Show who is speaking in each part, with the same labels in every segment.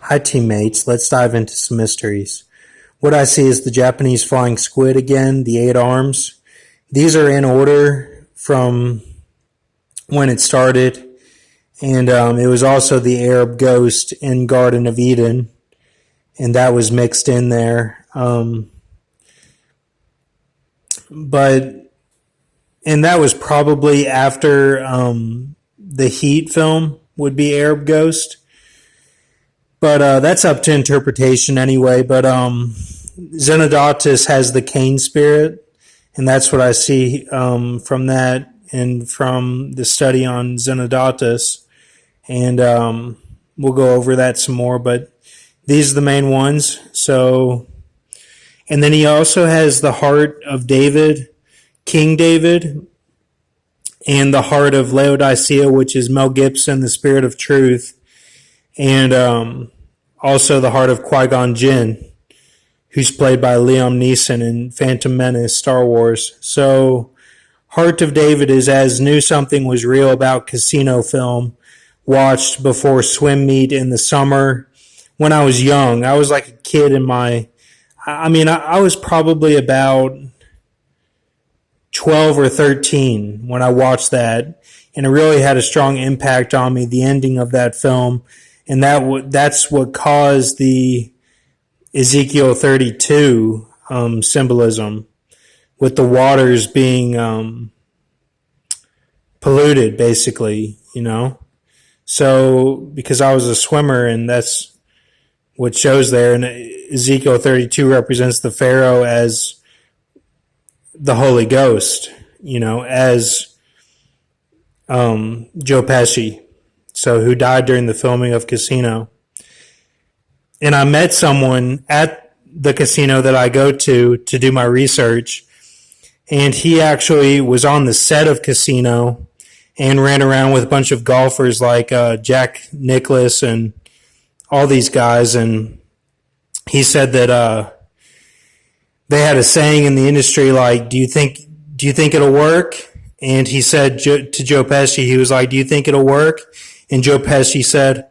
Speaker 1: Hi, teammates. Let's dive into some mysteries. What I see is the Japanese flying squid again, the 8 arms. These are in order from when it started, and it was also the Arab ghost in Garden of Eden, and that was mixed in there. But and that was probably after the Heat film would be Arab ghost. But that's up to interpretation anyway. But Zenodotus has the Cain spirit, and that's what I see from that and from the study on Zenodotus. And we'll go over that some more. But these are the main ones. So, and then he also has the heart of David, King David, and the heart of Laodicea, which is Mel Gibson, the Spirit of Truth. And also the heart of Qui-Gon Jinn, who's played by Liam Neeson in Phantom Menace, Star Wars. So Heart of David is as knew something was real about casino film, watched before swim meet in the summer when I was young. I was like a kid in I was probably about 12 or 13 when I watched that, and it really had a strong impact on me, the ending of that film. And that's what caused the Ezekiel 32 symbolism, with the waters being polluted, basically, So, because I was a swimmer, and that's what shows there. And Ezekiel 32 represents the Pharaoh as the Holy Ghost, as Joe Pesci. So, who died during the filming of Casino. And I met someone at the casino that I go to do my research, and he actually was on the set of Casino and ran around with a bunch of golfers like Jack Nicklaus and all these guys. And he said that they had a saying in the industry like, do you think it'll work? And he said to Joe Pesci, he was like, do you think it'll work? And Joe Pesci said,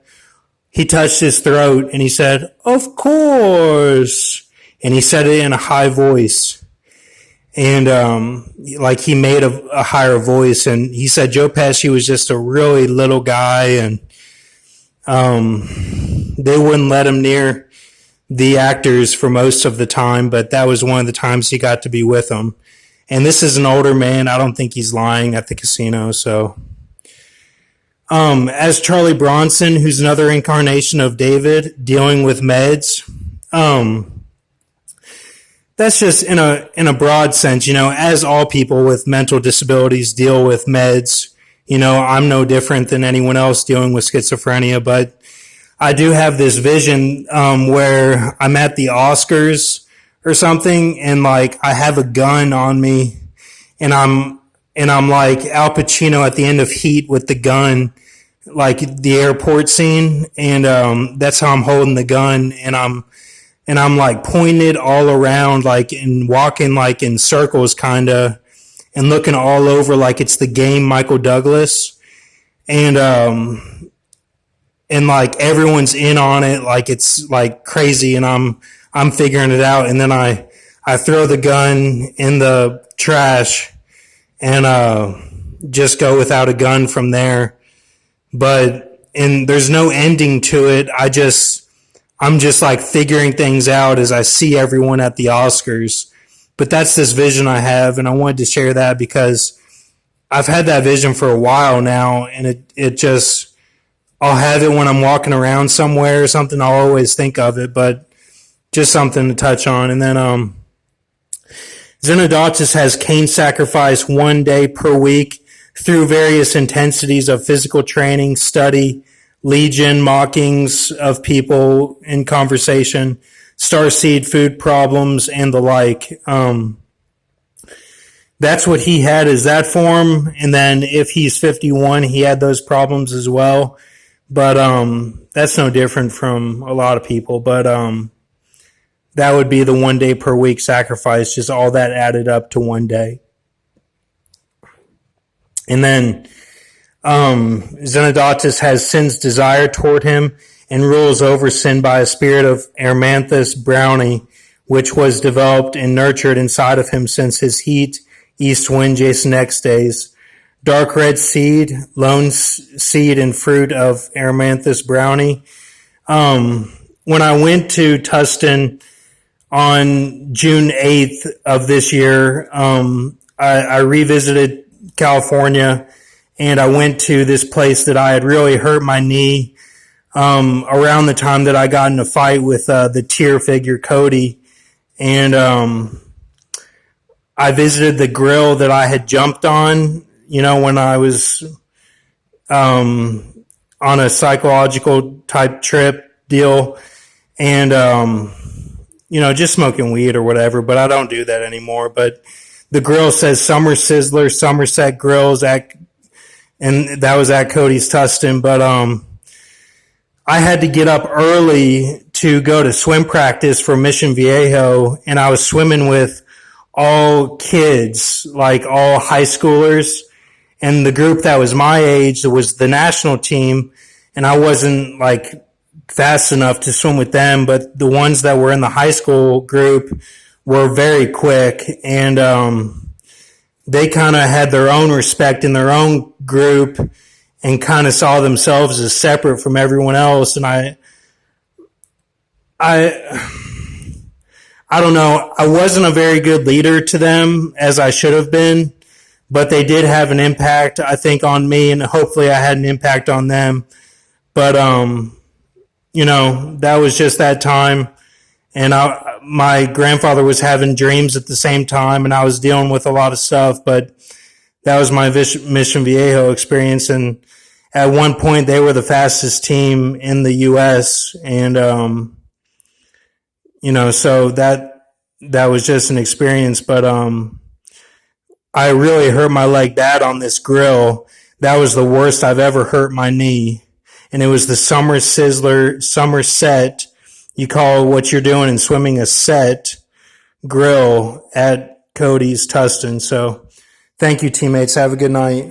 Speaker 1: he touched his throat and he said, of course. And he said it in a high voice. And like he made a higher voice. And he said Joe Pesci was just a really little guy, and they wouldn't let him near the actors for most of the time, but that was one of the times he got to be with them. And this is an older man. I don't think he's lying at the casino, so... as Charlie Bronson, who's another incarnation of David, dealing with meds. That's just in a broad sense, as all people with mental disabilities deal with meds. I'm no different than anyone else dealing with schizophrenia, but I do have this vision where I'm at the Oscars or something, and like I have a gun on me, and I'm like Al Pacino at the end of Heat with the gun, like the airport scene, and that's how I'm holding the gun, and I'm like pointing it all around, like, and walking like in circles kinda, and looking all over like it's the game Michael Douglas, and like everyone's in on it, like it's like crazy, and I'm figuring it out, and then I throw the gun in the trash and just go without a gun from there. And there's no ending to it. I'm just like figuring things out as I see everyone at the Oscars. But that's this vision I have, and I wanted to share that because I've had that vision for a while now, and it just, I'll have it when I'm walking around somewhere or something. I'll always think of it, but just something to touch on. And then Zenodotus has Cain sacrifice 1 day per week through various intensities of physical training, study, legion, mockings of people in conversation, starseed food problems, and the like. That's what he had, is that form. And then if he's 51, he had those problems as well. But that's no different from a lot of people. But that would be the 1 day per week sacrifice, just all that added up to 1 day. And then Zenodotus has sin's desire toward him and rules over sin by a spirit of Erymanthus brownie, which was developed and nurtured inside of him since his heat, east wind, Jason X days. Dark red seed, lone seed and fruit of Erymanthus brownie. When I went to Tustin on June 8th of this year, I revisited California, and I went to this place that I had really hurt my knee around the time that I got in a fight with the tier figure Cody. And I visited the grill that I had jumped on, when I was on a psychological type trip deal, and just smoking weed or whatever, but I don't do that anymore. But the grill says Summer Sizzler, Somerset Grills, and that was at Cody's Tustin. But I had to get up early to go to swim practice for Mission Viejo, and I was swimming with all kids, like all high schoolers, and the group that was my age was the national team, and I wasn't like fast enough to swim with them, but the ones that were in the high school group were very quick, and they kind of had their own respect in their own group and kind of saw themselves as separate from everyone else. And I don't know, I wasn't a very good leader to them as I should have been, but they did have an impact, I think, on me, and hopefully I had an impact on them. But that was just that time. And my grandfather was having dreams at the same time, and I was dealing with a lot of stuff, but that was my Mission Viejo experience. And at one point they were the fastest team in the U.S. And, so that was just an experience. But, I really hurt my leg bad on this grill. That was the worst I've ever hurt my knee. And it was the Summer Sizzler, Somerset. You call what you're doing in swimming a set grill at Cody's Tustin. So thank you, teammates. Have a good night.